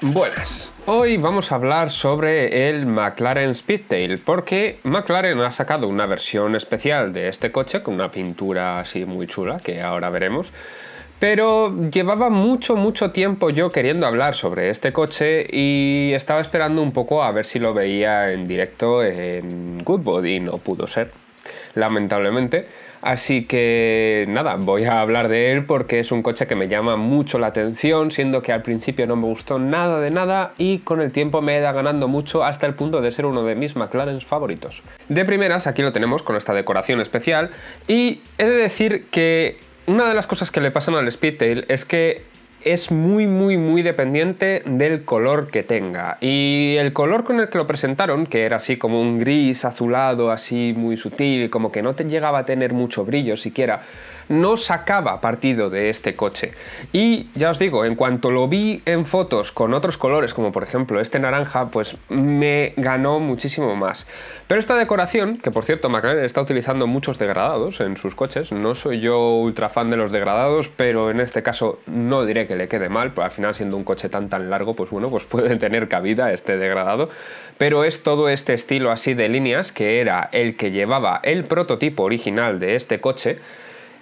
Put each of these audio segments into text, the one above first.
Buenas, hoy vamos a hablar sobre el McLaren Speedtail porque McLaren ha sacado una versión especial de este coche con una pintura así muy chula que ahora veremos, pero llevaba mucho tiempo yo queriendo hablar sobre este coche y estaba esperando un poco a ver si lo veía en directo en Goodwood y no pudo ser, lamentablemente. Así que nada, voy a hablar de él porque es un coche que me llama mucho la atención, siendo que al principio no me gustó nada de nada y con el tiempo me he ido ganando mucho hasta el punto de ser uno de mis McLaren favoritos. De primeras, aquí lo tenemos con esta decoración especial y he de decir que una de las cosas que le pasan al Speedtail es que es muy dependiente del color que tenga, y el color con el que lo presentaron, que era así como un gris azulado así muy sutil, como que no te llegaba a tener mucho brillo siquiera, no sacaba partido de este coche. Y ya os digo, en cuanto lo vi en fotos con otros colores, como por ejemplo este naranja, pues me ganó muchísimo más. Pero esta decoración, que por cierto McLaren está utilizando muchos degradados en sus coches, no soy yo ultra fan de los degradados, pero en este caso no diré que le quede mal, pero al final siendo un coche tan largo, pues bueno, pues puede tener cabida este degradado. Pero es todo este estilo así de líneas, que era el que llevaba el prototipo original de este coche,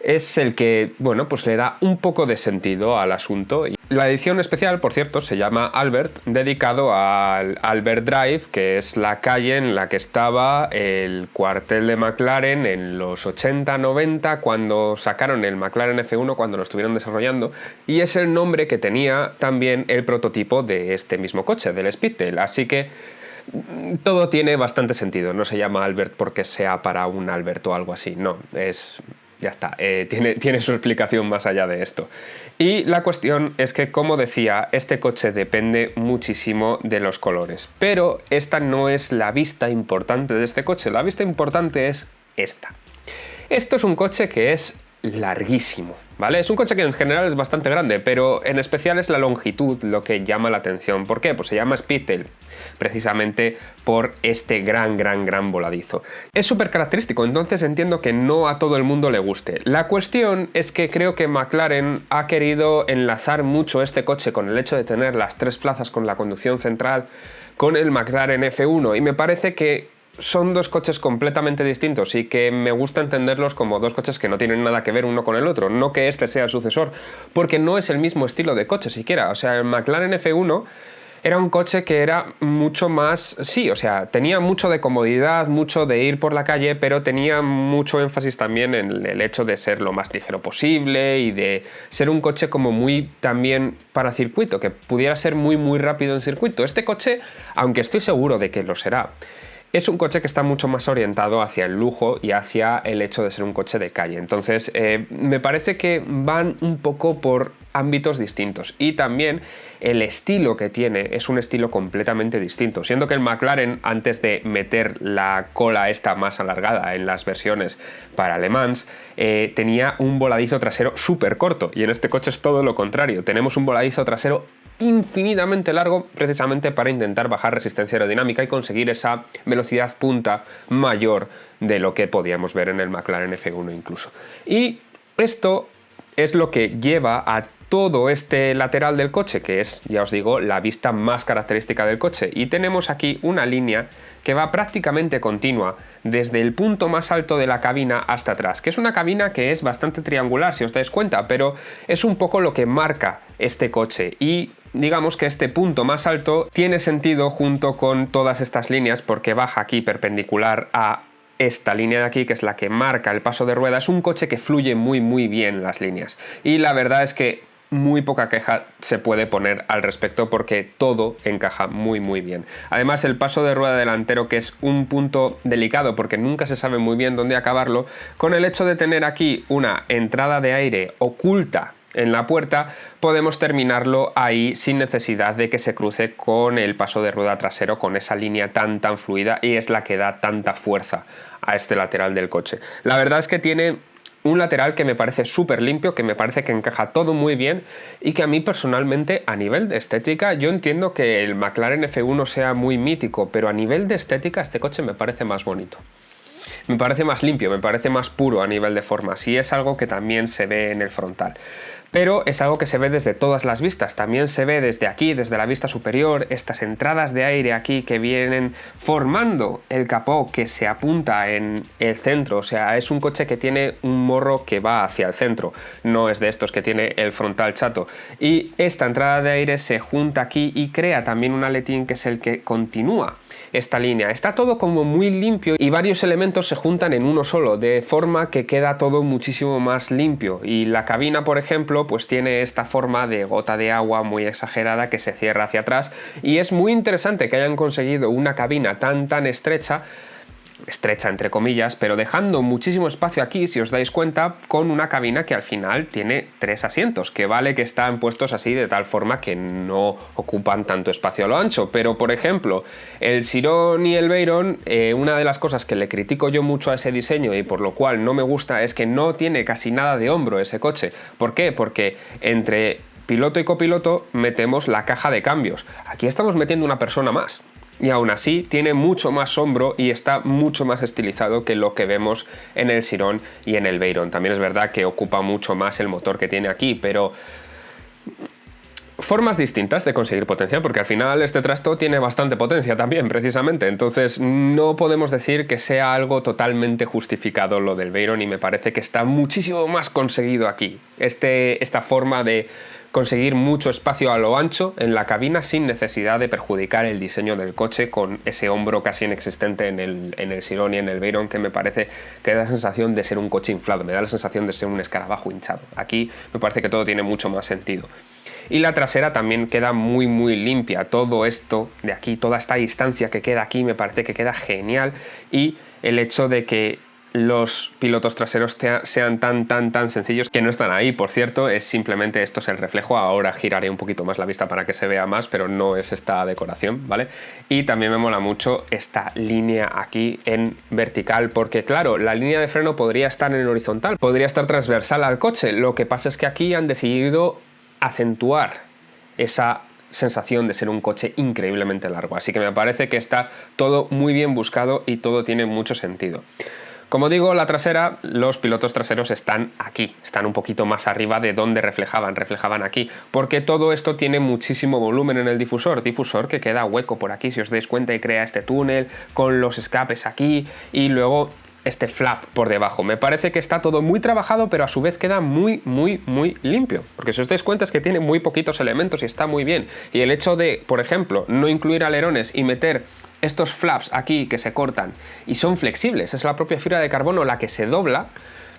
es el que, bueno, pues le da un poco de sentido al asunto. La edición especial, por cierto, se llama Albert, dedicado al Albert Drive, que es la calle en la que estaba el cuartel de McLaren en los 80-90, cuando sacaron el McLaren F1, cuando lo estuvieron desarrollando, y es el nombre que tenía también el prototipo de este mismo coche, del Speedtail, así que todo tiene bastante sentido. No se llama Albert porque sea para un Albert o algo así, no, es... Ya está, tiene su explicación más allá de esto. Y la cuestión es que, como decía, este coche depende muchísimo de los colores. Pero esta no es la vista importante de este coche, la vista importante es esta. Esto es un coche que es larguísimo, ¿vale? Es un coche que en general es bastante grande, pero en especial es la longitud lo que llama la atención. ¿Por qué? Pues se llama Speedtail, precisamente por este gran voladizo. Es súper característico, entonces entiendo que no a todo el mundo le guste. La cuestión es que creo que McLaren ha querido enlazar mucho este coche con el hecho de tener las tres plazas con la conducción central con el McLaren F1, y me parece que son dos coches completamente distintos y que me gusta entenderlos como dos coches que no tienen nada que ver uno con el otro, no que este sea el sucesor, porque no es el mismo estilo de coche siquiera. O sea, el McLaren F1 era un coche que era mucho más... Sí, o sea, tenía mucho de comodidad, mucho de ir por la calle, pero tenía mucho énfasis también en el hecho de ser lo más ligero posible y de ser un coche como muy también para circuito, que pudiera ser muy rápido en circuito. Este coche, aunque estoy seguro de que lo será, es un coche que está mucho más orientado hacia el lujo y hacia el hecho de ser un coche de calle. Entonces, me parece que van un poco por ámbitos distintos. Y también el estilo que tiene es un estilo completamente distinto. Siendo que el McLaren, antes de meter la cola esta más alargada en las versiones para Le Mans, tenía un voladizo trasero súper corto. Y en este coche es todo lo contrario. Tenemos un voladizo trasero infinitamente largo, precisamente para intentar bajar resistencia aerodinámica y conseguir esa velocidad punta mayor de lo que podíamos ver en el McLaren F1 incluso. Y esto es lo que lleva a todo este lateral del coche, que es, ya os digo, la vista más característica del coche. Y tenemos aquí una línea que va prácticamente continua desde el punto más alto de la cabina hasta atrás, que es una cabina que es bastante triangular, si os dais cuenta, pero es un poco lo que marca este coche. Y digamos que este punto más alto tiene sentido junto con todas estas líneas, porque baja aquí perpendicular a esta línea de aquí, que es la que marca el paso de rueda. Es un coche que fluye muy bien las líneas, y la verdad es que muy poca queja se puede poner al respecto porque todo encaja muy bien. Además, el paso de rueda delantero, que es un punto delicado porque nunca se sabe muy bien dónde acabarlo, con el hecho de tener aquí una entrada de aire oculta en la puerta, podemos terminarlo ahí sin necesidad de que se cruce con el paso de rueda trasero, con esa línea tan fluida, y es la que da tanta fuerza a este lateral del coche. La verdad es que tiene un lateral que me parece súper limpio, que me parece que encaja todo muy bien y que a mí personalmente, a nivel de estética, yo entiendo que el McLaren F1 sea muy mítico, pero a nivel de estética este coche me parece más bonito. me parece más limpio, me parece más puro a nivel de formas, y es algo que también se ve en el frontal. Pero es algo que se ve desde todas las vistas, también se ve desde aquí, desde la vista superior, estas entradas de aire aquí que vienen formando el capó que se apunta en el centro. O sea, es un coche que tiene un morro que va hacia el centro, no es de estos que tiene el frontal chato. Y esta entrada de aire se junta aquí y crea también un aletín que es el que continúa esta línea. Está todo como muy limpio y varios elementos se juntan en uno solo, de forma que queda todo muchísimo más limpio. Y la cabina, por ejemplo, pues tiene esta forma de gota de agua muy exagerada que se cierra hacia atrás, y es muy interesante que hayan conseguido una cabina tan estrecha entre comillas, pero dejando muchísimo espacio aquí, si os dais cuenta, con una cabina que al final tiene 3 asientos, que vale que están puestos así de tal forma que no ocupan tanto espacio a lo ancho. Pero por ejemplo, el Chiron y el Veyron, una de las cosas que le critico yo mucho a ese diseño y por lo cual no me gusta es que no tiene casi nada de hombro ese coche. ¿Por qué? Porque entre piloto y copiloto metemos la caja de cambios. Aquí estamos metiendo una persona más. Y aún así tiene mucho más hombro y está mucho más estilizado que lo que vemos en el Chiron y en el Veyron. También es verdad que ocupa mucho más el motor que tiene aquí, pero formas distintas de conseguir potencia, porque al final este trasto tiene bastante potencia también, precisamente. Entonces no podemos decir que sea algo totalmente justificado lo del Veyron, y me parece que está muchísimo más conseguido aquí. Esta forma de conseguir mucho espacio a lo ancho en la cabina sin necesidad de perjudicar el diseño del coche con ese hombro casi inexistente en el Chiron y en el Veyron, que me parece que da la sensación de ser un coche inflado, me da la sensación de ser un escarabajo hinchado. Aquí me parece que todo tiene mucho más sentido. Y la trasera también queda muy limpia. Todo esto de aquí, toda esta distancia que queda aquí, me parece que queda genial, y el hecho de que los pilotos traseros sean tan sencillos, que no están ahí, por cierto, es simplemente esto es el reflejo. Ahora giraré un poquito más la vista para que se vea más, pero no es esta decoración, ¿vale? Y también me mola mucho esta línea aquí en vertical, porque claro, la línea de freno podría estar en horizontal, podría estar transversal al coche. Lo que pasa es que aquí han decidido acentuar esa sensación de ser un coche increíblemente largo, así que me parece que está todo muy bien buscado y todo tiene mucho sentido. Como digo, la trasera, los pilotos traseros están aquí, están un poquito más arriba de donde reflejaban aquí, porque todo esto tiene muchísimo volumen en el difusor que queda hueco por aquí, si os dais cuenta, y crea este túnel con los escapes aquí y luego este flap por debajo. Me parece que está todo muy trabajado, pero a su vez queda muy limpio, porque si os dais cuenta es que tiene muy poquitos elementos y está muy bien. Y el hecho de, por ejemplo, no incluir alerones y meter estos flaps aquí que se cortan y son flexibles, es la propia fibra de carbono la que se dobla,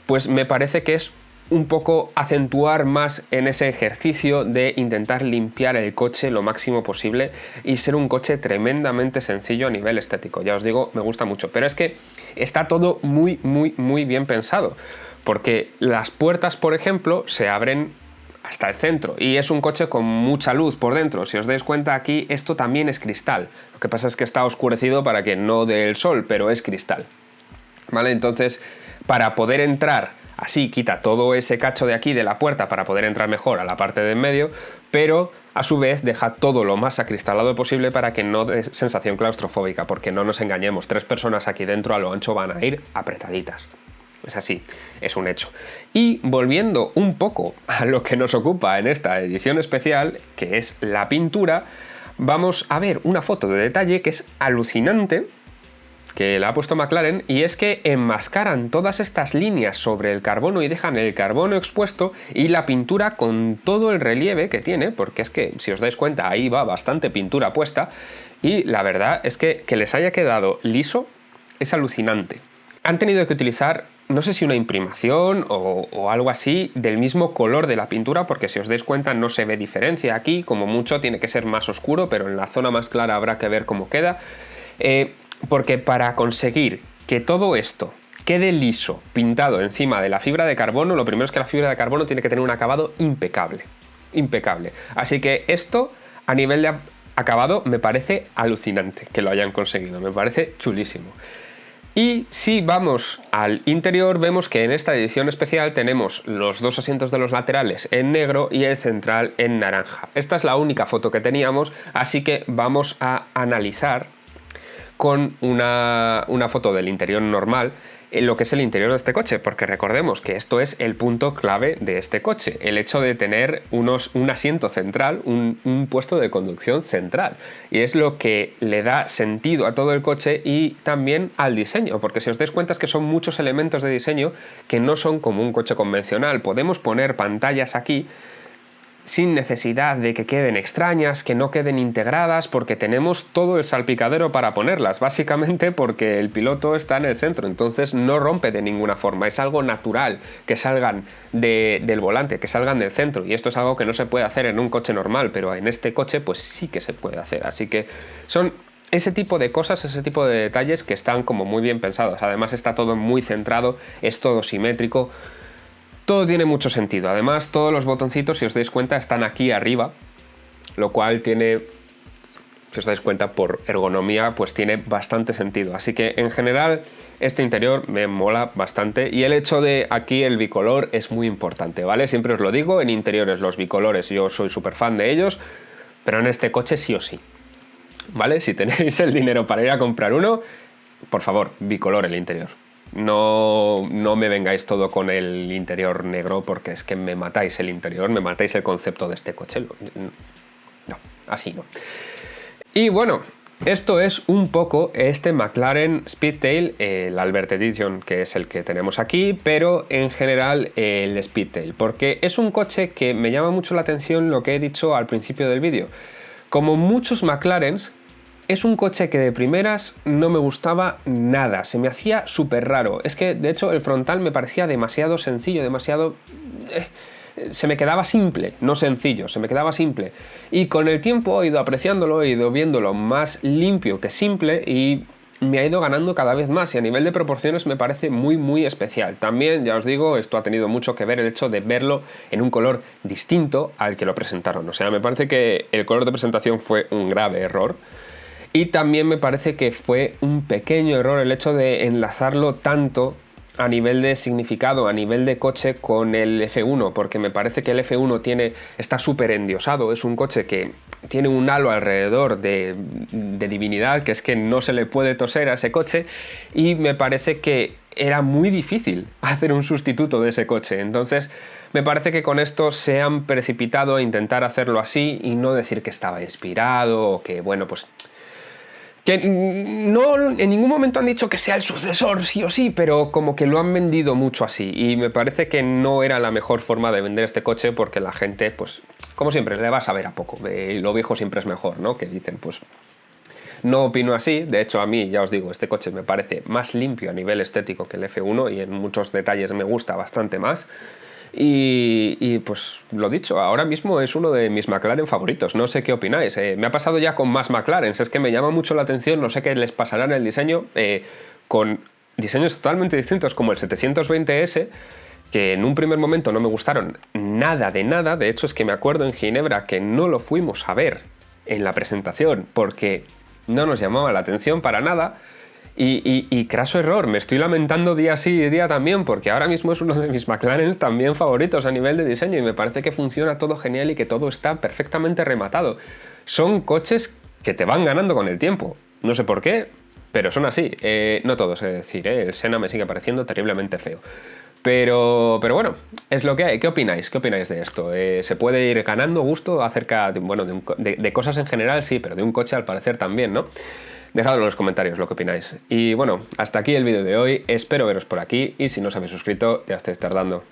pues me parece que es un poco acentuar más en ese ejercicio de intentar limpiar el coche lo máximo posible y ser un coche tremendamente sencillo a nivel estético. Ya os digo, me gusta mucho, pero es que está todo muy bien pensado, porque las puertas, por ejemplo, se abren hasta el centro y es un coche con mucha luz por dentro. Si os dais cuenta, aquí esto también es cristal, lo que pasa es que está oscurecido para que no dé el sol, pero es cristal, ¿vale? Entonces, para poder entrar así, quita todo ese cacho de aquí de la puerta para poder entrar mejor a la parte de en medio, pero a su vez deja todo lo más acristalado posible para que no dé sensación claustrofóbica, porque no nos engañemos, 3 personas aquí dentro a lo ancho van a ir apretaditas. Es así, es un hecho. Y volviendo un poco a lo que nos ocupa en esta edición especial, que es la pintura, vamos a ver una foto de detalle que es alucinante, que la ha puesto McLaren, y es que enmascaran todas estas líneas sobre el carbono y dejan el carbono expuesto y la pintura con todo el relieve que tiene, porque es que, si os dais cuenta, ahí va bastante pintura puesta, y la verdad es que les haya quedado liso es alucinante. Han tenido que utilizar, no sé si una imprimación o algo así, del mismo color de la pintura, porque si os dais cuenta no se ve diferencia aquí, como mucho tiene que ser más oscuro, pero en la zona más clara habrá que ver cómo queda, porque para conseguir que todo esto quede liso, pintado encima de la fibra de carbono, lo primero es que la fibra de carbono tiene que tener un acabado impecable, así que esto a nivel de acabado me parece alucinante que lo hayan conseguido, me parece chulísimo. Y si vamos al interior, vemos que en esta edición especial tenemos los 2 asientos de los laterales en negro y el central en naranja. Esta es la única foto que teníamos, así que vamos a analizar con una foto del interior normal lo que es el interior de este coche, porque recordemos que esto es el punto clave de este coche, el hecho de tener un asiento central, un puesto de conducción central, y es lo que le da sentido a todo el coche y también al diseño, porque si os dais cuenta es que son muchos elementos de diseño que no son como un coche convencional. Podemos poner pantallas aquí sin necesidad de que queden extrañas, que no queden integradas, porque tenemos todo el salpicadero para ponerlas, básicamente porque el piloto está en el centro, entonces no rompe de ninguna forma, es algo natural que salgan del volante, que salgan del centro, y esto es algo que no se puede hacer en un coche normal, pero en este coche pues sí que se puede hacer, así que son ese tipo de cosas, ese tipo de detalles que están como muy bien pensados. Además está todo muy centrado, es todo simétrico. Todo tiene mucho sentido. Además, todos los botoncitos, si os dais cuenta, están aquí arriba, lo cual tiene, si os dais cuenta, por ergonomía, pues tiene bastante sentido. Así que, en general, este interior me mola bastante. Y el hecho de aquí el bicolor es muy importante, ¿vale? Siempre os lo digo, en interiores los bicolores yo soy súper fan de ellos, pero en este coche sí o sí, ¿vale? Si tenéis el dinero para ir a comprar uno, por favor, bicolor el interior. No me vengáis todo con el interior negro, porque es que me matáis el interior, me matáis el concepto de este coche. No, así no. Y bueno, esto es un poco este McLaren Speedtail, el Albert Edition, que es el que tenemos aquí, pero en general el Speedtail, porque es un coche que me llama mucho la atención lo que he dicho al principio del vídeo. Como muchos McLarens, es un coche que de primeras no me gustaba nada, se me hacía súper raro. Es que, de hecho, el frontal me parecía demasiado sencillo, demasiado... se me quedaba simple, no sencillo, se me quedaba simple. Y con el tiempo he ido apreciándolo, he ido viéndolo más limpio que simple y me ha ido ganando cada vez más, y a nivel de proporciones me parece muy muy especial. También, ya os digo, esto ha tenido mucho que ver el hecho de verlo en un color distinto al que lo presentaron. O sea, me parece que el color de presentación fue un grave error. Y también me parece que fue un pequeño error el hecho de enlazarlo tanto a nivel de significado, a nivel de coche con el F1, porque me parece que el F1 está súper endiosado, es un coche que tiene un halo alrededor de divinidad, que es que no se le puede toser a ese coche, y me parece que era muy difícil hacer un sustituto de ese coche. Entonces me parece que con esto se han precipitado a intentar hacerlo así y no decir que estaba inspirado o que, bueno, pues... que no en ningún momento han dicho que sea el sucesor sí o sí, pero como que lo han vendido mucho así, y me parece que no era la mejor forma de vender este coche, porque la gente, pues como siempre, le va a saber a poco, lo viejo siempre es mejor, ¿no? Que dicen, pues no opino así. De hecho, a mí, ya os digo, este coche me parece más limpio a nivel estético que el F1 y en muchos detalles me gusta bastante más. Y pues lo dicho, ahora mismo es uno de mis McLaren favoritos. No sé qué opináis. Me ha pasado ya con más McLarens, es que me llama mucho la atención, no sé qué les pasará en el diseño, con diseños totalmente distintos como el 720S, que en un primer momento no me gustaron nada de nada. De hecho, es que me acuerdo en Ginebra que no lo fuimos a ver en la presentación porque no nos llamaba la atención para nada. Y craso error, me estoy lamentando día sí y día también, porque ahora mismo es uno de mis McLaren también favoritos a nivel de diseño, y me parece que funciona todo genial y que todo está perfectamente rematado. Son coches que te van ganando con el tiempo, no sé por qué, pero son así. No todos, es decir, el Senna me sigue pareciendo terriblemente feo. Pero bueno, es lo que hay. ¿Qué opináis? ¿Qué opináis de esto? ¿Se puede ir ganando gusto acerca de cosas en general? Sí, pero de un coche al parecer también, ¿no? Dejadlo en los comentarios lo que opináis. Y bueno, hasta aquí el vídeo de hoy. Espero veros por aquí, y si no os habéis suscrito, ya estáis tardando.